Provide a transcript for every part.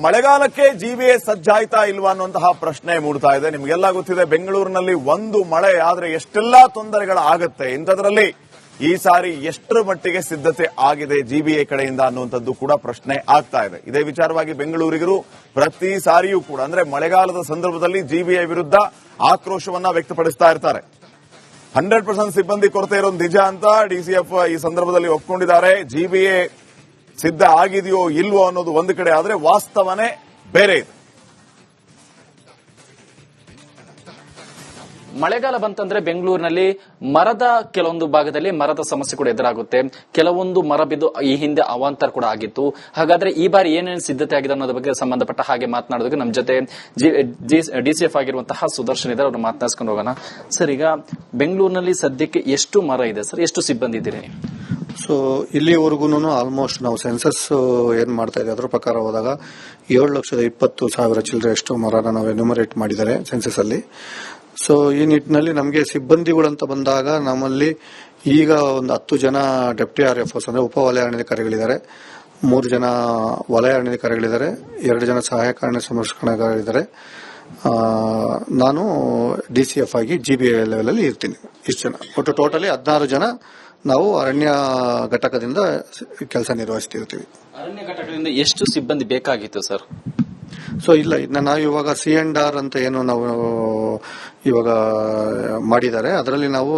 ಮಳೆಗಾಲಕ್ಕೆ ಜಿಬಿಎ ಸಜ್ಜಾಯ್ತಾ ಇಲ್ವಾ ಅನ್ನುವಂತಹ ಪ್ರಶ್ನೆ ಮೂಡ್ತಾ ಇದೆ. ನಿಮಗೆಲ್ಲ ಗೊತ್ತಿದೆ, ಬೆಂಗಳೂರಿನಲ್ಲಿ ಒಂದು ಮಳೆ ಆದ್ರೆ ಎಷ್ಟೆಲ್ಲಾ ತೊಂದರೆಗಳಾಗುತ್ತೆ. ಇಂಥದ್ರಲ್ಲಿ ಈ ಸಾರಿ ಎಷ್ಟರ ಮಟ್ಟಿಗೆ ಸಿದ್ಧತೆ ಆಗಿದೆ ಜಿಬಿಎ ಕಡೆಯಿಂದ ಅನ್ನುವಂಥದ್ದು ಕೂಡ ಪ್ರಶ್ನೆ ಆಗ್ತಾ ಇದೆ. ಇದೇ ವಿಚಾರವಾಗಿ ಬೆಂಗಳೂರಿಗರು ಪ್ರತಿ ಸಾರಿಯೂ ಕೂಡ ಅಂದ್ರೆ ಮಳೆಗಾಲದ ಸಂದರ್ಭದಲ್ಲಿ ಜಿಬಿಎ ವಿರುದ್ಧ ಆಕ್ರೋಶವನ್ನ ವ್ಯಕ್ತಪಡಿಸ್ತಾ ಇರ್ತಾರೆ. 100% ಸಿಬ್ಬಂದಿ ಕೊರತೆ ಇರೋದು ನಿಜ ಅಂತ ಡಿಸಿಎಫ್ ಈ ಸಂದರ್ಭದಲ್ಲಿ ಒಪ್ಕೊಂಡಿದ್ದಾರೆ. ಜಿಬಿಎ ಸಿದ್ಧ ಆಗಿದೆಯೋ ಇಲ್ವೋ ಅನ್ನೋದು ಒಂದು ಕಡೆ ಆದ್ರೆ ವಾಸ್ತವನೇ ಬೇರೆ ಇದೆ. ಮಳೆಗಾಲ ಬಂತಂದ್ರೆ ಬೆಂಗಳೂರಿನಲ್ಲಿ ಮರದ ಕೆಲವೊಂದು ಭಾಗದಲ್ಲಿ ಮರದ ಸಮಸ್ಯೆ ಕೂಡ ಎದುರಾಗುತ್ತೆ. ಕೆಲವೊಂದು ಮರ ಬಿದ್ದು ಈ ಹಿಂದೆ ಅವಾಂತರ ಕೂಡ ಆಗಿತ್ತು. ಹಾಗಾದ್ರೆ ಈ ಬಾರಿ ಏನೇನು ಸಿದ್ಧತೆ ಆಗಿದೆ ಅನ್ನೋದ್ರ ಬಗ್ಗೆ ಸಂಬಂಧಪಟ್ಟ ಹಾಗೆ ಮಾತನಾಡೋದಕ್ಕೆ ನಮ್ಮ ಜೊತೆ ಡಿಸಿಎಫ್ ಆಗಿರುವಂತಹ ಸುದರ್ಶನ್ ಇದ್ದಾರೆ. ಅವ್ರನ್ನ ಮಾತನಾಡಿಸ್ಕೊಂಡು ಹೋಗೋಣ. ಸರ್, ಈಗ ಬೆಂಗಳೂರಿನಲ್ಲಿ ಸದ್ಯಕ್ಕೆ ಎಷ್ಟು ಮರ ಇದೆ ಸರ್, ಎಷ್ಟು ಸಿಬ್ಬಂದಿ ಇದ್ದೀರಿ? ಸೊ ಇಲ್ಲಿವರೆಗೂ ಆಲ್ಮೋಸ್ಟ್ ನಾವು ಸೆನ್ಸಸ್ ಏನ್ ಮಾಡ್ತಾ ಇದ್ದೀವಿ ಅದರ ಪ್ರಕಾರ ಹೋದಾಗ 7,20,000 ಚಿಲ್ಲರೆ ಅಷ್ಟು ಮರನ ನಾವು ಎನ್ಯುಮರೇಟ್ ಮಾಡಿದ್ದಾರೆ ಸೆನ್ಸಸ್ ಅಲ್ಲಿ. ಸೊ ಈ ನಿಟ್ಟಿನಲ್ಲಿ ನಮಗೆ ಸಿಬ್ಬಂದಿಗಳಂತ ಬಂದಾಗ ನಮ್ಮಲ್ಲಿ ಈಗ ಒಂದು 10 ಜನ ಡೆಪ್ಟಿ RFOs ಅಂದ್ರೆ ಉಪ ವಲಯ ಅರಣ್ಯಾಧಿಕಾರಿಗಳಿದ್ದಾರೆ, 3 ಜನ ವಲಯ ಅರಣ್ಯಾಧಿಕಾರಿಗಳಿದ್ದಾರೆ, 2 ಜನ ಸಹಾಯಕ ಅರಣ್ಯ ಸಂರಕ್ಷಣಾಧಿಕಾರಿಗಳಿದ್ದಾರೆ. ನಾನು DCF ಆಗಿ GBA ಲೆವೆಲ್ ಅಲ್ಲಿ ಇರ್ತೀನಿ. ಇಷ್ಟು ಜನ ಒಟ್ಟು ಟೋಟಲಿ 16 ಜನ ನಾವು ಅರಣ್ಯ ಘಟಕದಿಂದ ಕೆಲಸ ನಿರ್ವಹಿಸ್ತಿರ್ತೀವಿ. ಅರಣ್ಯ ಘಟಕದಿಂದ ಎಷ್ಟು ಸಿಬ್ಬಂದಿ ಬೇಕಾಗಿತ್ತು ಸರ್? ಸೊ ಇಲ್ಲ, ನಾವು ಇವಾಗ C&R ಅಂತ ಏನು ನಾವು ಇವಾಗ ಮಾಡಿದ್ದಾರೆ, ಅದರಲ್ಲಿ ನಾವು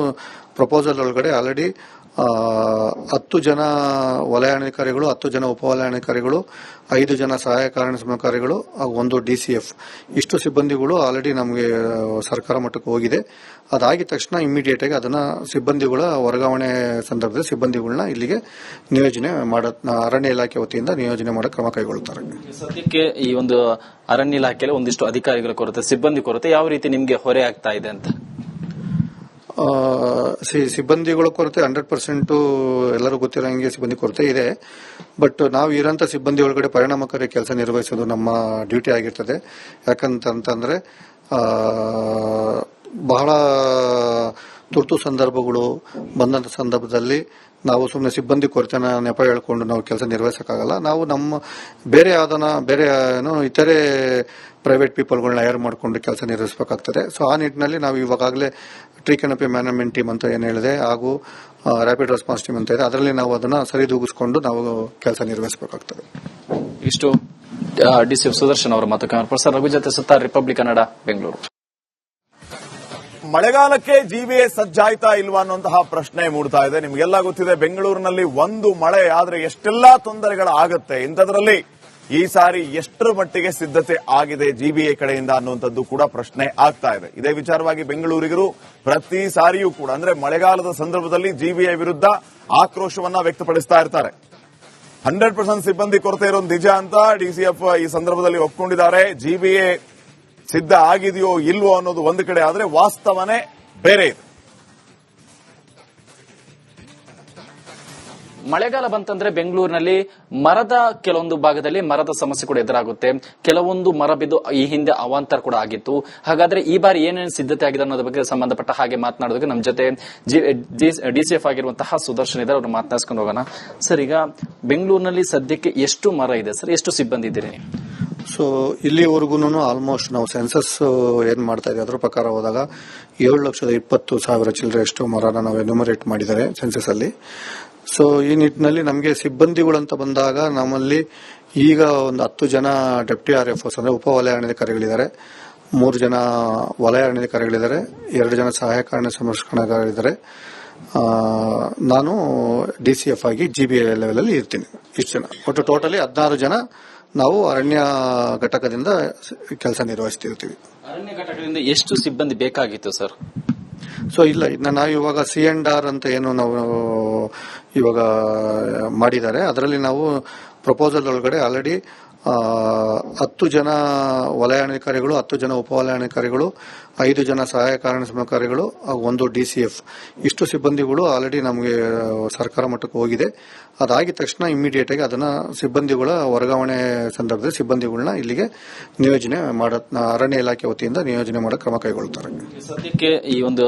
ಪ್ರಪೋಸಲ್ ಒಳಗಡೆ ಆಲ್ರೆಡಿ 10 ಜನ ವಲಯ ಅರಣ್ಯಾಧಿಕಾರಿಗಳು, 10 ಜನ ಉಪ ವಲಯ ಅರಣ್ಯಾಧಿಕಾರಿಗಳು, 5 ಜನ ಸಹಾಯಕ ಅರಣ್ಯ ಸಂರಕ್ಷಣಾಧಿಕಾರಿಗಳು, 1 DCF ಇಷ್ಟು ಸಿಬ್ಬಂದಿಗಳು ಆಲ್ರೆಡಿ ನಮಗೆ ಸರ್ಕಾರ ಮಟ್ಟಕ್ಕೆ ಹೋಗಿದೆ. ಅದಾಗಿದ ತಕ್ಷಣ ಇಮಿಡಿಯೇಟ್ ಆಗಿ ಅದನ್ನ ಸಿಬ್ಬಂದಿಗಳ ವರ್ಗಾವಣೆ ಸಂದರ್ಭದಲ್ಲಿ ಸಿಬ್ಬಂದಿಗಳನ್ನ ಇಲ್ಲಿಗೆ ನಿಯೋಜನೆ ಅರಣ್ಯ ಇಲಾಖೆ ವತಿಯಿಂದ ನಿಯೋಜನೆ ಮಾಡೋ ಕ್ರಮ ಕೈಗೊಳ್ಳುತ್ತಾರೆ. ಸದ್ಯಕ್ಕೆ ಈ ಒಂದು ಅರಣ್ಯ ಇಲಾಖೆಯಲ್ಲಿ ಒಂದಿಷ್ಟು ಅಧಿಕಾರಿಗಳ ಕೊರತೆ, ಸಿಬ್ಬಂದಿ ಕೊರತೆ ಯಾವ ರೀತಿ ನಿಮಗೆ ಹೊರೆ ಆಗ್ತಾ ಇದೆ ಅಂತ? ಸಿಬ್ಬಂದಿಗಳ ಕೊರತೆ 100% ಎಲ್ಲರೂ ಗೊತ್ತಿರೋಂಗೆ ಸಿಬ್ಬಂದಿ ಕೊರತೆ ಇದೆ. ಬಟ್ ನಾವು ಇರೋಂಥ ಸಿಬ್ಬಂದಿ ಒಳಗಡೆ ಪರಿಣಾಮಕಾರಿ ಕೆಲಸ ನಿರ್ವಹಿಸೋದು ನಮ್ಮ ಡ್ಯೂಟಿ ಆಗಿರ್ತದೆ. ಯಾಕಂತಂದ್ರೆ ಬಹಳ ತುರ್ತು ಸಂದರ್ಭಗಳು ಬಂದಂತ ಸಂದರ್ಭದಲ್ಲಿ ನಾವು ಸುಮ್ಮನೆ ಸಿಬ್ಬಂದಿ ಕೊರತೆನ ನೆಪ ಹೇಳ್ಕೊಂಡು ನಾವು ಕೆಲಸ ನಿರ್ವಹಿಸಕ್ಕಾಗಲ್ಲ. ನಾವು ನಮ್ಮ ಬೇರೆ ಇತರೆ ಪ್ರೈವೇಟ್ ಪೀಪಲ್ಗಳನ್ನ ಹೈರ್ ಮಾಡಿಕೊಂಡು ಕೆಲಸ ನಿರ್ವಹಿಸಬೇಕಾಗ್ತದೆ. ಸೊ ಆ ನಿಟ್ಟಿನಲ್ಲಿ ನಾವು ಇವಾಗಲೇ ಟ್ರೀ ಕೆನಪಿ ಮ್ಯಾನೇಜ್ಮೆಂಟ್ ಟೀಮ್ ಅಂತ ಏನು ಹೇಳಿದೆ, ಹಾಗೂ ರ್ಯಾಪಿಡ್ ರೆಸ್ಪಾನ್ಸ್ ಟೀಮ್ ಅಂತ ಇದೆ, ಅದರಲ್ಲಿ ನಾವು ಅದನ್ನ ಸರಿದೂಗಿಸಿಕೊಂಡು ನಾವು ಕೆಲಸ ನಿರ್ವಹಿಸಬೇಕಾಗ್ತದೆ. ಇಷ್ಟು DCF ಸುದರ್ಶನ್ ಅವರ ಮಾತು. ಪ್ರೊಫೆಸರ್ ರಘು ಜೊತೆ ಸುತ್ತಾರ್, ರಿಪಬ್ಲಿಕ್ ಕನ್ನಡ, ಬೆಂಗಳೂರು. ಮಳೆಗಾಲಕ್ಕೆ ಜಿಬಿಎ ಸಜ್ಜಾಯ್ತಾ ಇಲ್ವಾ ಅನ್ನುವಂತಹ ಪ್ರಶ್ನೆ ಮೂಡ್ತಾ ಇದೆ. ನಿಮಗೆಲ್ಲ ಗೊತ್ತಿದೆ, ಬೆಂಗಳೂರಿನಲ್ಲಿ ಒಂದು ಮಳೆ ಆದ್ರೆ ಎಷ್ಟೆಲ್ಲಾ ತೊಂದರೆಗಳಾಗುತ್ತೆ. ಇಂಥದ್ರಲ್ಲಿ ಈ ಸಾರಿ ಎಷ್ಟರ ಮಟ್ಟಿಗೆ ಸಿದ್ಧತೆ ಆಗಿದೆ ಜಿಬಿಎ ಕಡೆಯಿಂದ ಅನ್ನುವಂಥದ್ದು ಕೂಡ ಪ್ರಶ್ನೆ ಆಗ್ತಾ ಇದೆ. ಇದೇ ವಿಚಾರವಾಗಿ ಬೆಂಗಳೂರಿಗರು ಪ್ರತಿ ಸಾರಿಯೂ ಕೂಡ ಅಂದ್ರೆ ಮಳೆಗಾಲದ ಸಂದರ್ಭದಲ್ಲಿ ಜಿಬಿಎ ವಿರುದ್ಧ ಆಕ್ರೋಶವನ್ನ ವ್ಯಕ್ತಪಡಿಸ್ತಾ ಇರ್ತಾರೆ. 100% ಸಿಬ್ಬಂದಿ ಕೊರತೆ ಇರೋದು ನಿಜ ಅಂತ DCF ಈ ಸಂದರ್ಭದಲ್ಲಿ ಒಪ್ಕೊಂಡಿದ್ದಾರೆ. ಜಿಬಿಎ ಸಿದ್ಧ ಆಗಿದೆಯೋ ಇಲ್ವೋ ಅನ್ನೋದು ಒಂದು ಕಡೆ ಆದ್ರೆ ವಾಸ್ತವನೇ ಬೇರೆ ಇದೆ. ಮಳೆಗಾಲ ಬಂತಂದ್ರೆ ಬೆಂಗಳೂರಿನಲ್ಲಿ ಮರದ ಕೆಲವೊಂದು ಭಾಗದಲ್ಲಿ ಮರದ ಸಮಸ್ಯೆ ಕೂಡ ಎದುರಾಗುತ್ತೆ. ಕೆಲವೊಂದು ಮರ ಬಿದ್ದು ಈ ಹಿಂದೆ ಅವಾಂತರ ಕೂಡ ಆಗಿತ್ತು. ಹಾಗಾದ್ರೆ ಈ ಬಾರಿ ಏನೇನು ಸಿದ್ಧತೆ ಆಗಿದೆ ಅನ್ನೋದ್ರ ಬಗ್ಗೆ ಸಂಬಂಧಪಟ್ಟ ಹಾಗೆ ಮಾತನಾಡೋದಕ್ಕೆ ನಮ್ಮ ಜೊತೆ DCF ಆಗಿರುವಂತಹ ಸುದರ್ಶನ್ ಇದ್ದಾರೆ. ಅವ್ರನ್ನ ಮಾತನಾಡಿಸ್ಕೊಂಡು ಹೋಗೋಣ. ಸರ್, ಈಗ ಬೆಂಗಳೂರಿನಲ್ಲಿ ಸದ್ಯಕ್ಕೆ ಎಷ್ಟು ಮರ ಇದೆ ಸರ್, ಎಷ್ಟು ಸಿಬ್ಬಂದಿ ಇದ್ದೀರಿ? ಸೊ ಇಲ್ಲಿವರೆಗೂ ಆಲ್ಮೋಸ್ಟ್ ನಾವು ಸೆನ್ಸಸ್ ಏನ್ ಮಾಡ್ತಾ ಇದ್ದೀವಿ ಅದರ ಪ್ರಕಾರ ಹೋದಾಗ 7,20,000 ಚಿಲ್ಲರೆ ಅಷ್ಟು ಮರನ ನಾವು ಎನ್ಯುಮರೇಟ್ ಮಾಡಿದ್ದಾರೆ ಸೆನ್ಸಸ್ ಅಲ್ಲಿ. ಸೊ ಈ ನಿಟ್ಟಿನಲ್ಲಿ ನಮಗೆ ಸಿಬ್ಬಂದಿಗಳಂತ ಬಂದಾಗ ನಮ್ಮಲ್ಲಿ ಈಗ ಒಂದು 10 ಜನ ಡೆಪ್ಟಿ RFOs ಅಂದ್ರೆ ಉಪ ವಲಯ ಅರಣ್ಯಾಧಿಕಾರಿಗಳಿದ್ದಾರೆ, 3 ಜನ ವಲಯ ಅರಣ್ಯಾಧಿಕಾರಿಗಳಿದ್ದಾರೆ, 2 ಜನ ಸಹಾಯಕ ಅರಣ್ಯ ಸಂರಕ್ಷಣಾಧಿಕಾರಿಗಳಿದ್ದಾರೆ. ನಾನು DCF ಆಗಿ GBA ಲೆವೆಲ್ ಅಲ್ಲಿ ಇರ್ತೀನಿ. ಇಷ್ಟು ಜನ ಒಟ್ಟು ಟೋಟಲಿ 16 ಜನ ನಾವು ಅರಣ್ಯ ಘಟಕದಿಂದ ಕೆಲಸ ನಿರ್ವಹಿಸ್ತಿರ್ತೀವಿ. ಅರಣ್ಯ ಘಟಕದಿಂದ ಎಷ್ಟು ಸಿಬ್ಬಂದಿ ಬೇಕಾಗಿತ್ತು ಸರ್? ಸೊ ಇಲ್ಲ, ನಾವು ಇವಾಗ C&R ಅಂತ ಏನು ನಾವು ಇವಾಗ ಮಾಡಿದ್ದಾರೆ, ಅದರಲ್ಲಿ ನಾವು ಪ್ರಪೋಸಲ್ ಒಳಗಡೆ ಆಲ್ರೆಡಿ 10 ಜನ ವಲಯ ಅರಣ್ಯಾಧಿಕಾರಿಗಳು, 10 ಜನ ಉಪ ವಲಯ ಅರಣ್ಯಾಧಿಕಾರಿಗಳು, 5 ಜನ ಸಹಾಯಕ ಅರಣ್ಯ ಸಂರಕ್ಷಣಾಧಿಕಾರಿಗಳು, 1 DCF ಇಷ್ಟು ಸಿಬ್ಬಂದಿಗಳು ಆಲ್ರೆಡಿ ನಮಗೆ ಸರ್ಕಾರ ಮಟ್ಟಕ್ಕೆ ಹೋಗಿದೆ. ಅದಾಗಿದ ತಕ್ಷಣ ಇಮಿಡಿಯೇಟ್ ಆಗಿ ಅದನ್ನ ಸಿಬ್ಬಂದಿಗಳ ವರ್ಗಾವಣೆ ಸಂದರ್ಭದಲ್ಲಿ ಸಿಬ್ಬಂದಿಗಳನ್ನ ಇಲ್ಲಿಗೆ ನಿಯೋಜನೆ ಅರಣ್ಯ ಇಲಾಖೆ ವತಿಯಿಂದ ನಿಯೋಜನೆ ಮಾಡೋ ಕ್ರಮ ಕೈಗೊಳ್ಳುತ್ತಾರೆ. ಸದ್ಯಕ್ಕೆ ಈ ಒಂದು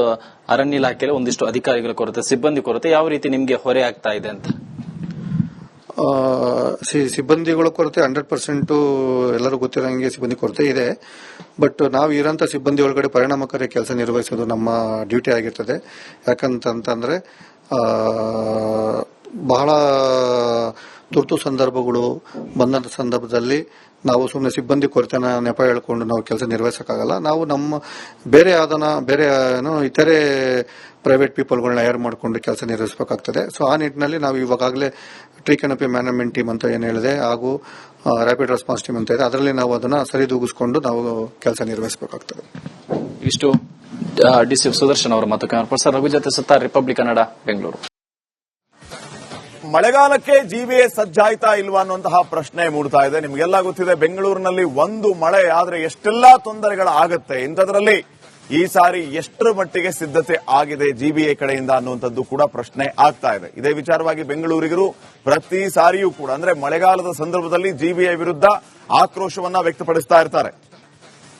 ಅರಣ್ಯ ಇಲಾಖೆಯಲ್ಲಿ ಒಂದಿಷ್ಟು ಅಧಿಕಾರಿಗಳ ಕೊರತೆ, ಸಿಬ್ಬಂದಿ ಕೊರತೆ ಯಾವ ರೀತಿ ನಿಮಗೆ ಹೊರೆ ಆಗ್ತಾ ಇದೆ ಅಂತ? ಸಿಬ್ಬಂದಿಗಳ ಕೊರತೆ 100% ಎಲ್ಲರೂ ಗೊತ್ತಿರೋಂಗೆ ಸಿಬ್ಬಂದಿ ಕೊರತೆ ಇದೆ. ಬಟ್ ನಾವು ಇರೋಂಥ ಸಿಬ್ಬಂದಿ ಒಳಗಡೆ ಪರಿಣಾಮಕಾರಿ ಕೆಲಸ ನಿರ್ವಹಿಸೋದು ನಮ್ಮ ಡ್ಯೂಟಿ ಆಗಿರ್ತದೆ. ಯಾಕಂತಂದ್ರೆ ಬಹಳ ತುರ್ತು ಸಂದರ್ಭಗಳು ಬಂದಂತ ಸಂದರ್ಭದಲ್ಲಿ ನಾವು ಸುಮ್ಮನೆ ಸಿಬ್ಬಂದಿ ಕೊರತೆನ ನೆಪ ಹೇಳ್ಕೊಂಡು ನಾವು ಕೆಲಸ ನಿರ್ವಹಿಸಕ್ಕಾಗಲ್ಲ. ನಾವು ನಮ್ಮ ಬೇರೆ ಇತರೆ ಪ್ರೈವೇಟ್ ಪೀಪಲ್ಗಳನ್ನ ಹೈರ್ ಮಾಡಿಕೊಂಡು ಕೆಲಸ ನಿರ್ವಹಿಸಬೇಕಾಗ್ತದೆ. ಸೊ ಆ ನಿಟ್ಟಿನಲ್ಲಿ ನಾವು ಇವಾಗಲೇ ಟ್ರೀ ಕೆನಪಿ ಮ್ಯಾನೇಜ್ಮೆಂಟ್ ಟೀಮ್ ಅಂತ ಏನು ಹೇಳಿದೆ, ಹಾಗೂ ರ್ಯಾಪಿಡ್ ರೆಸ್ಪಾನ್ಸ್ ಟೀಮ್ ಅಂತ ಇದೆ, ಅದರಲ್ಲಿ ನಾವು ಅದನ್ನ ಸರಿದೂಗಿಸಿಕೊಂಡು ನಾವು ಕೆಲಸ ನಿರ್ವಹಿಸಬೇಕಾಗ್ತದೆ. ಇಷ್ಟು ಡಿಸಿ ಸುದರ್ಶನ್ ಅವರ ಮಾತು. ಪ್ರೊಫೆಸರ್ ರಘು ಜೊತೆ ಸುತ್ತ ರಿಪಬ್ಲಿಕ್ ಕನ್ನಡ, ಬೆಂಗಳೂರು. ಮಳೆಗಾಲಕ್ಕೆ ಜಿಬಿಎ ಸಜ್ಜಾಯ್ತಾ ಇಲ್ವಾ ಅನ್ನುವಂತಹ ಪ್ರಶ್ನೆ ಮೂಡ್ತಾ ಇದೆ. ನಿಮಗೆಲ್ಲ ಗೊತ್ತಿದೆ, ಬೆಂಗಳೂರಿನಲ್ಲಿ ಒಂದು ಮಳೆ ಆದ್ರೆ ಎಷ್ಟೆಲ್ಲಾ ತೊಂದರೆಗಳಾಗತ್ತೆ. ಇಂಥದ್ರಲ್ಲಿ ಈ ಸಾರಿ ಎಷ್ಟರ ಮಟ್ಟಿಗೆ ಸಿದ್ಧತೆ ಆಗಿದೆ ಜಿಬಿಎ ಕಡೆಯಿಂದ ಅನ್ನುವಂಥದ್ದು ಕೂಡ ಪ್ರಶ್ನೆ ಆಗ್ತಾ ಇದೆ. ಇದೇ ವಿಚಾರವಾಗಿ ಬೆಂಗಳೂರಿಗರು ಪ್ರತಿ ಸಾರಿಯೂ ಕೂಡ ಅಂದ್ರೆ ಮಳೆಗಾಲದ ಸಂದರ್ಭದಲ್ಲಿ ಜಿಬಿಎ ವಿರುದ್ಧ ಆಕ್ರೋಶವನ್ನ ವ್ಯಕ್ತಪಡಿಸ್ತಾ ಇರ್ತಾರೆ.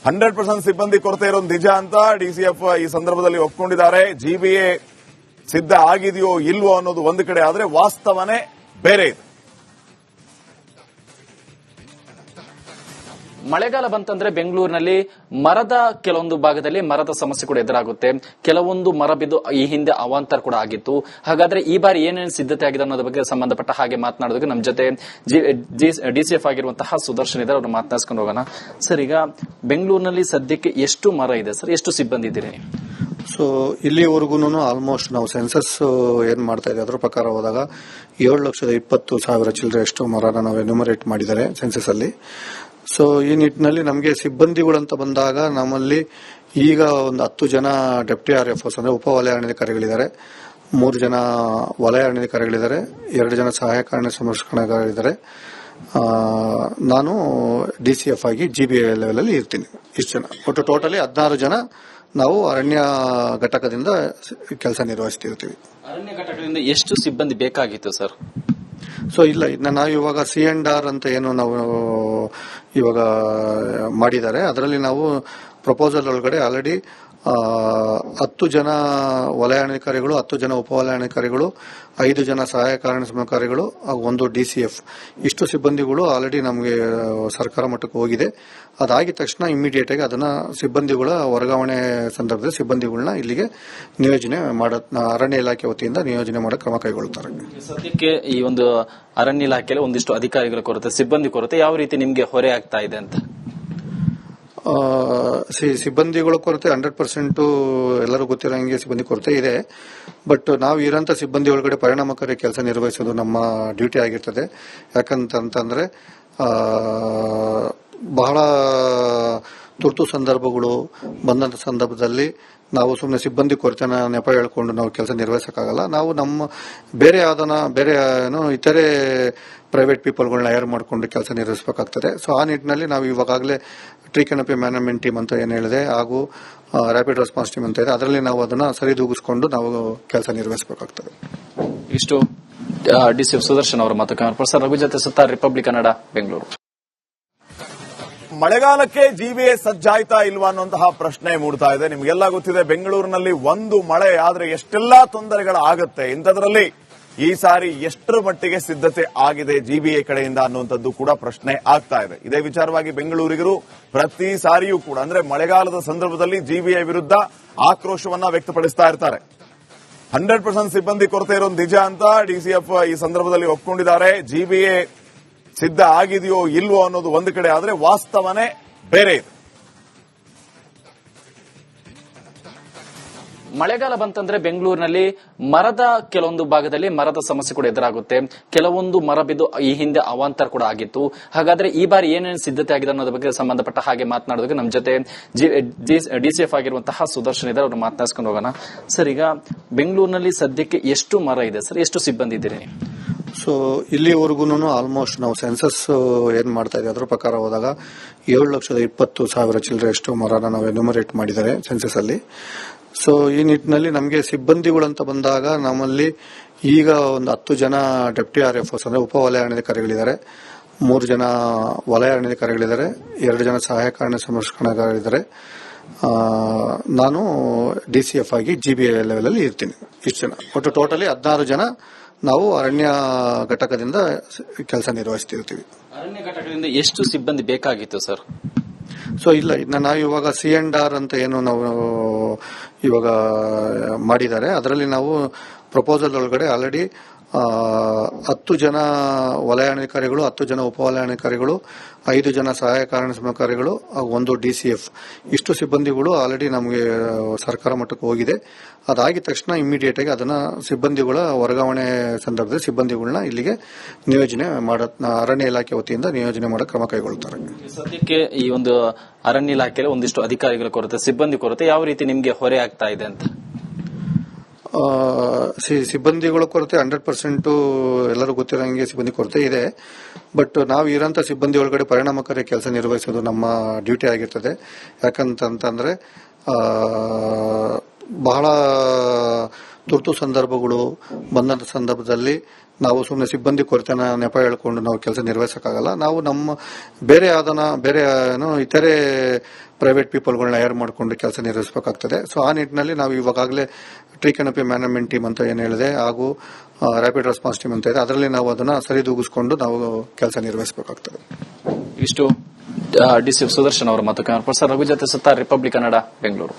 100% ಸಿಬ್ಬಂದಿ ಕೊರತೆ ಇರೋದು ನಿಜ ಅಂತ ಡಿಸಿಎಫ್ ಈ ಸಂದರ್ಭದಲ್ಲಿ ಒಪ್ಕೊಂಡಿದ್ದಾರೆ. ಜಿಬಿಎ ಸಿದ್ಧ ಆಗಿದೆಯೋ ಇಲ್ವೋ ಅನ್ನೋದು ಒಂದು ಕಡೆ ಆದ್ರೆ ವಾಸ್ತವನೇ ಬೇರೆ ಇದೆ. ಮಳೆಗಾಲ ಬಂತಂದ್ರೆ ಬೆಂಗಳೂರಿನಲ್ಲಿ ಮರದ ಕೆಲವೊಂದು ಭಾಗದಲ್ಲಿ ಮರದ ಸಮಸ್ಯೆ ಕೂಡ ಎದುರಾಗುತ್ತೆ. ಕೆಲವೊಂದು ಮರ ಬಿದ್ದು ಈ ಹಿಂದೆ ಅವಾಂತರ ಕೂಡ ಆಗಿತ್ತು. ಹಾಗಾದ್ರೆ ಈ ಬಾರಿ ಏನೇನು ಸಿದ್ಧತೆ ಆಗಿದೆ ಅನ್ನೋದ್ರ ಬಗ್ಗೆ ಸಂಬಂಧಪಟ್ಟ ಹಾಗೆ ಮಾತನಾಡೋದಕ್ಕೆ ನಮ್ಮ ಜೊತೆ ಡಿಸಿಎಫ್ ಆಗಿರುವಂತಹ ಸುದರ್ಶನ್ ಇದ್ದಾರೆ, ಅವ್ರನ್ನ ಮಾತನಾಡಿಸ್ಕೊಂಡು ಹೋಗೋಣ. ಸರ್, ಈಗ ಬೆಂಗಳೂರಿನಲ್ಲಿ ಸದ್ಯಕ್ಕೆ ಎಷ್ಟು ಮರ ಇದೆ ಸರ್, ಎಷ್ಟು ಸಿಬ್ಬಂದಿ ಇದ್ದೀರಿ? ಸೊ ಇಲ್ಲಿವರೆಗೂ ಆಲ್ಮೋಸ್ಟ್ ನಾವು ಸೆನ್ಸಸ್ ಏನ್ ಮಾಡ್ತಾ ಇದ್ದೀವಿ ಅದ್ರ ಪ್ರಕಾರ ಹೋದಾಗ 7,20,000 ಚಿಲ್ಲರೆಯಷ್ಟು ಮರನ ನಾವು ಎನ್ಯುಮರೇಟ್ ಮಾಡಿದ್ದಾರೆ ಸೆನ್ಸಸ್ ಅಲ್ಲಿ. ಸೊ ಈ ನಿಟ್ಟಿನಲ್ಲಿ ನಮಗೆ ಸಿಬ್ಬಂದಿಗಳಂತ ಬಂದಾಗ ನಮ್ಮಲ್ಲಿ ಈಗ ಒಂದು 10 ಜನ ಡೆಪ್ಟಿ RFOs ಅಂದ್ರೆ ಉಪ ವಲಯ ಅರಣ್ಯಾಧಿಕಾರಿಗಳಿದ್ದಾರೆ, 3 ಜನ ವಲಯ ಅರಣ್ಯಾಧಿಕಾರಿಗಳಿದ್ದಾರೆ, 2 ಜನ ಸಹಾಯಕ ಅರಣ್ಯ ಸಂರಕ್ಷಣಾಧಿಕಾರಿಗಳಿದ್ದಾರೆ. ನಾನು DCF ಆಗಿ GBA ಲೆವೆಲ್ ಅಲ್ಲಿ ಇರ್ತೀನಿ. ಇಷ್ಟು ಜನ ಒಟ್ಟು ಟೋಟಲಿ 16 ಜನ ನಾವು ಅರಣ್ಯ ಘಟಕದಿಂದ ಕೆಲಸ ನಿರ್ವಹಿಸ್ತಿರ್ತೀವಿ. ಅರಣ್ಯ ಘಟಕದಿಂದ ಎಷ್ಟು ಸಿಬ್ಬಂದಿ ಬೇಕಾಗಿತ್ತು ಸರ್? ಸೊ ಇಲ್ಲ, ನಾವು ಇವಾಗ C&R ಅಂತ ಏನು ನಾವು ಇವಾಗ ಮಾಡಿದ್ದಾರೆ, ಅದರಲ್ಲಿ ನಾವು ಪ್ರಪೋಸಲ್ ಒಳಗಡೆ ಆಲ್ರೆಡಿ 10 ಜನ ವಲಯ ಅರಣ್ಯಾಧಿಕಾರಿಗಳು, 10 ಜನ ಉಪವಲಯಾಧಿಕಾರಿಗಳು, 5 ಜನ ಸಹಾಯಕ ಅರಣ್ಯ ಸಂರಕ್ಷಣಾಧಿಕಾರಿಗಳು, 1 DCF ಇಷ್ಟು ಸಿಬ್ಬಂದಿಗಳು ಆಲ್ರೆಡಿ ನಮಗೆ ಸರ್ಕಾರ ಮಟ್ಟಕ್ಕೆ ಹೋಗಿದೆ. ಅದಾಗಿದ ತಕ್ಷಣ ಇಮಿಡಿಯೇಟ್ ಆಗಿ ಅದನ್ನ ಸಿಬ್ಬಂದಿಗಳ ವರ್ಗಾವಣೆ ಸಂದರ್ಭದಲ್ಲಿ ಸಿಬ್ಬಂದಿಗಳನ್ನ ಇಲ್ಲಿಗೆ ನಿಯೋಜನೆ ಅರಣ್ಯ ಇಲಾಖೆ ವತಿಯಿಂದ ನಿಯೋಜನೆ ಮಾಡೋ ಕ್ರಮ ಕೈಗೊಳ್ಳುತ್ತಾರೆ. ಸದ್ಯಕ್ಕೆ ಈ ಒಂದು ಅರಣ್ಯ ಇಲಾಖೆಯಲ್ಲಿ ಒಂದಿಷ್ಟು ಅಧಿಕಾರಿಗಳ ಕೊರತೆ, ಸಿಬ್ಬಂದಿ ಕೊರತೆ ಯಾವ ರೀತಿ ನಿಮ್ಗೆ ಹೊರೆ ಆಗ್ತಾ ಇದೆ ಅಂತ? ಸಿಬ್ಬಂದಿಗಳ ಕೊರತೆ 100% ಎಲ್ಲರೂ ಗೊತ್ತಿರೋಂಗೆ ಸಿಬ್ಬಂದಿ ಕೊರತೆ ಇದೆ. ಬಟ್ ನಾವು ಇರೋಂಥ ಸಿಬ್ಬಂದಿ ಒಳಗಡೆ ಪರಿಣಾಮಕಾರಿ ಕೆಲಸ ನಿರ್ವಹಿಸೋದು ನಮ್ಮ ಡ್ಯೂಟಿ ಆಗಿರ್ತದೆ. ಯಾಕಂತಂದ್ರೆ ಬಹಳ ತುರ್ತು ಸಂದರ್ಭಗಳು ಬಂದಂತ ಸಂದರ್ಭದಲ್ಲಿ ನಾವು ಸುಮ್ಮನೆ ಸಿಬ್ಬಂದಿ ಕೊರತೆನ ನೆಪ ಹೇಳ್ಕೊಂಡು ನಾವು ಕೆಲಸ ನಿರ್ವಹಿಸಕ್ಕಾಗಲ್ಲ. ನಾವು ನಮ್ಮ ಬೇರೆ ಇತರೆ ಪ್ರೈವೇಟ್ ಪೀಪಲ್ಗಳನ್ನ ಹೈರ್ ಮಾಡಿಕೊಂಡು ಕೆಲಸ ನಿರ್ವಹಿಸಬೇಕಾಗ್ತದೆ. ಸೊ ಆ ನಿಟ್ಟಿನಲ್ಲಿ ನಾವು ಇವಾಗಲೇ ಟ್ರೀ ಕೆನಪಿ ಮ್ಯಾನೇಜ್ಮೆಂಟ್ ಟೀಮ್ ಅಂತ ಏನು ಹೇಳಿದೆ, ಹಾಗೂ ರ್ಯಾಪಿಡ್ ರೆಸ್ಪಾನ್ಸ್ ಟೀಮ್ ಅಂತ ಇದೆ, ಅದರಲ್ಲಿ ನಾವು ಅದನ್ನ ಸರಿದೂಗಿಸಿಕೊಂಡು ನಾವು ಕೆಲಸ ನಿರ್ವಹಿಸಬೇಕಾಗ್ತದೆ. ಇಷ್ಟು ಡಿಸಿ ಸುದರ್ಶನ್ ಅವರ ಮಾತು. ಪ್ರೊಫೆಸರ್ ರಘು ಜೊತೆ ಸುತ್ತ ರಿಪಬ್ಲಿಕ್ ಕನ್ನಡ, ಬೆಂಗಳೂರು. ಮಳೆಗಾಲಕ್ಕೆ ಜಿಬಿಎ ಸಜ್ಜಾಯ್ತಾ ಇಲ್ವಾ ಅನ್ನುವಂತಹ ಪ್ರಶ್ನೆ ಮೂಡ್ತಾ ಇದೆ. ನಿಮಗೆಲ್ಲ ಗೊತ್ತಿದೆ, ಬೆಂಗಳೂರಿನಲ್ಲಿ ಒಂದು ಮಳೆ ಆದ್ರೆ ಎಷ್ಟೆಲ್ಲಾ ತೊಂದರೆಗಳಾಗತ್ತೆ. ಇಂಥದ್ರಲ್ಲಿ ಈ ಸಾರಿ ಎಷ್ಟರ ಮಟ್ಟಿಗೆ ಸಿದ್ಧತೆ ಆಗಿದೆ ಜಿಬಿಎ ಕಡೆಯಿಂದ ಅನ್ನುವಂಥದ್ದು ಕೂಡ ಪ್ರಶ್ನೆ ಆಗ್ತಾ ಇದೆ. ಇದೇ ವಿಚಾರವಾಗಿ ಬೆಂಗಳೂರಿಗರು ಪ್ರತಿ ಸಾರಿಯೂ ಕೂಡ ಅಂದ್ರೆ ಮಳೆಗಾಲದ ಸಂದರ್ಭದಲ್ಲಿ ಜಿಬಿಎ ವಿರುದ್ಧ ಆಕ್ರೋಶವನ್ನ ವ್ಯಕ್ತಪಡಿಸ್ತಾ ಇರ್ತಾರೆ. 100% ಸಿಬ್ಬಂದಿ ಕೊರತೆ ಇರೋದು ನಿಜ ಅಂತ DCF ಈ ಸಂದರ್ಭದಲ್ಲಿ ಒಪ್ಕೊಂಡಿದ್ದಾರೆ. ಜಿಬಿಎ ಸಿದ್ಧ ಆಗಿದೆಯೋ ಇಲ್ವೋ ಅನ್ನೋದು ಒಂದು ಕಡೆ ಆದ್ರೆ ವಾಸ್ತವನೇ ಬೇರೆ ಇದೆ. ಮಳೆಗಾಲ ಬಂತಂದ್ರೆ ಬೆಂಗಳೂರಿನಲ್ಲಿ ಮರದ ಕೆಲವೊಂದು ಭಾಗದಲ್ಲಿ ಮರದ ಸಮಸ್ಯೆ ಕೂಡ ಎದುರಾಗುತ್ತೆ. ಕೆಲವೊಂದು ಮರ ಬಿದ್ದು ಈ ಹಿಂದೆ ಅವಾಂತರ ಕೂಡ ಆಗಿತ್ತು. ಹಾಗಾದ್ರೆ ಈ ಬಾರಿ ಏನೇನು ಸಿದ್ಧತೆ ಆಗಿದೆ ಅನ್ನೋದ್ರ ಬಗ್ಗೆ ಸಂಬಂಧಪಟ್ಟ ಹಾಗೆ ಮಾತನಾಡೋದಕ್ಕೆ ನಮ್ಮ ಜೊತೆ DCF ಆಗಿರುವಂತಹ ಸುದರ್ಶನ್ ಇದ್ದಾರೆ, ಅವ್ರನ್ನ ಮಾತನಾಡಿಸ್ಕೊಂಡು ಹೋಗೋಣ. ಸರ್, ಈಗ ಬೆಂಗಳೂರಿನಲ್ಲಿ ಸದ್ಯಕ್ಕೆ ಎಷ್ಟು ಮರ ಇದೆ ಸರ್, ಎಷ್ಟು ಸಿಬ್ಬಂದಿ ಇದ್ದೀರಿ? ಸೊ ಇಲ್ಲಿವರೆಗೂ ಆಲ್ಮೋಸ್ಟ್ ನಾವು ಸೆನ್ಸಸ್ ಏನ್ ಮಾಡ್ತಾ ಇದ್ದೀವಿ ಅದ್ರ ಪ್ರಕಾರ ಹೋದಾಗ 7,20,000 ಚಿಲ್ಲರೆಯಷ್ಟು ಮರನ ನಾವು ಎನ್ಯುಮರೇಟ್ ಮಾಡಿದ್ದಾರೆ ಸೆನ್ಸಸ್ ಅಲ್ಲಿ. ಸೊ ಈ ನಿಟ್ಟಿನಲ್ಲಿ ನಮಗೆ ಸಿಬ್ಬಂದಿಗಳಂತ ಬಂದಾಗ ನಮ್ಮಲ್ಲಿ ಈಗ ಒಂದು 10 ಜನ ಡೆಪ್ಟಿ RFOs ಅಂದ್ರೆ ಉಪ ವಲಯ ಅರಣ್ಯಾಧಿಕಾರಿಗಳಿದ್ದಾರೆ, 3 ಜನ ವಲಯ ಅರಣ್ಯಾಧಿಕಾರಿಗಳಿದ್ದಾರೆ, 2 ಜನ ಸಹಾಯಕ ಅರಣ್ಯ ಸಂರಕ್ಷಣಾಧಿಕಾರಿಗಳಿದ್ದಾರೆ. ನಾನು DCF ಆಗಿ GBA ಲೆವೆಲ್ ಅಲ್ಲಿ ಇರ್ತೀನಿ. ಇಷ್ಟು ಜನ ಒಟ್ಟು ಟೋಟಲಿ 16 ಜನ ನಾವು ಅರಣ್ಯ ಘಟಕದಿಂದ ಕೆಲಸ ನಿರ್ವಹಿಸ್ತಿರ್ತೀವಿ. ಅರಣ್ಯ ಘಟಕದಿಂದ ಎಷ್ಟು ಸಿಬ್ಬಂದಿ ಬೇಕಾಗಿತ್ತು ಸರ್? ಸೊ ಇಲ್ಲ, ನಾವು ಇವಾಗ C&R ಅಂತ ಏನು ನಾವು ಇವಾಗ ಮಾಡಿದ್ದಾರೆ, ಅದರಲ್ಲಿ ನಾವು ಪ್ರಪೋಸಲ್ ಒಳಗಡೆ ಆಲ್ರೆಡಿ 10 ಜನ ವಲಯಾಧಿಕಾರಿಗಳು, 10 ಜನ ಉಪವಲಯಾಧಿಕಾರಿಗಳು, 5 ಜನ ಸಹಾಯಕ ಅರಣ್ಯಾಧಿಕಾರಿಗಳು, 1 DCF ಇಷ್ಟು ಸಿಬ್ಬಂದಿಗಳು ಆಲ್ರೆಡಿ ನಮಗೆ ಸರ್ಕಾರ ಮಟ್ಟಕ್ಕೆ ಹೋಗಿದೆ. ಅದಾಗಿದ ತಕ್ಷಣ ಇಮಿಡಿಯೇಟ್ ಆಗಿ ಅದನ್ನ ಸಿಬ್ಬಂದಿಗಳ ವರ್ಗಾವಣೆ ಸಂದರ್ಭದಲ್ಲಿ ಸಿಬ್ಬಂದಿಗಳನ್ನ ಇಲ್ಲಿಗೆ ನಿಯೋಜನೆ ಅರಣ್ಯ ಇಲಾಖೆ ವತಿಯಿಂದ ನಿಯೋಜನೆ ಮಾಡೋ ಕ್ರಮ ಕೈಗೊಳ್ಳುತ್ತಾರೆ. ಸದ್ಯಕ್ಕೆ ಈ ಒಂದು ಅರಣ್ಯ ಇಲಾಖೆಯಲ್ಲಿ ಒಂದಿಷ್ಟು ಅಧಿಕಾರಿಗಳ ಕೊರತೆ, ಸಿಬ್ಬಂದಿ ಕೊರತೆ ಯಾವ ರೀತಿ ನಿಮಗೆ ಹೊರೆ ಆಗ್ತಾ ಇದೆ ಅಂತ? ಸಿಬ್ಬಂದಿಗಳ ಕೊರತೆ 100% ಎಲ್ಲರೂ ಗೊತ್ತಿರೋಂಗೆ ಸಿಬ್ಬಂದಿ ಕೊರತೆ ಇದೆ. ಬಟ್ ನಾವು ಇರೋಂಥ ಸಿಬ್ಬಂದಿ ಒಳಗಡೆ ಪರಿಣಾಮಕಾರಿ ಕೆಲಸ ನಿರ್ವಹಿಸೋದು ನಮ್ಮ ಡ್ಯೂಟಿ ಆಗಿರ್ತದೆ. ಯಾಕಂತಂದ್ರೆ ಬಹಳ ತುರ್ತು ಸಂದರ್ಭಗಳು ಬಂದಂತ ಸಂದರ್ಭದಲ್ಲಿ ನಾವು ಸುಮ್ಮನೆ ಸಿಬ್ಬಂದಿ ಕೊರತೆನ ನೆಪ ಹೇಳ್ಕೊಂಡು ನಾವು ಕೆಲಸ ನಿರ್ವಹಿಸಕ್ಕಾಗಲ್ಲ. ನಾವು ನಮ್ಮ ಬೇರೆ ಇತರೆ ಪ್ರೈವೇಟ್ ಪೀಪಲ್ಗಳನ್ನ ಹೈರ್ ಮಾಡಿಕೊಂಡು ಕೆಲಸ ನಿರ್ವಹಿಸಬೇಕಾಗ್ತದೆ. ಸೊ ಆ ನಿಟ್ಟಿನಲ್ಲಿ ನಾವು ಇವಾಗಲೇ ಟ್ರೀ ಕೆನಪಿ ಮ್ಯಾನೇಜ್ಮೆಂಟ್ ಟೀಮ್ ಅಂತ ಏನು ಹೇಳಿದೆ, ಹಾಗೂ ರ್ಯಾಪಿಡ್ ರೆಸ್ಪಾನ್ಸ್ ಟೀಮ್ ಅಂತ ಇದೆ, ಅದರಲ್ಲಿ ನಾವು ಅದನ್ನ ಸರಿದೂಗಿಸಿಕೊಂಡು ನಾವು ಕೆಲಸ ನಿರ್ವಹಿಸಬೇಕಾಗ್ತದೆ. ಇಷ್ಟು ಡಿಸಿ ಸುದರ್ಶನ್ ಅವರ ಮಾತು. ಸರ್ ರಘು ಜೊತೆ ಸುತ್ತ ರಿಪಬ್ಲಿಕ್ ಕನ್ನಡ, ಬೆಂಗಳೂರು.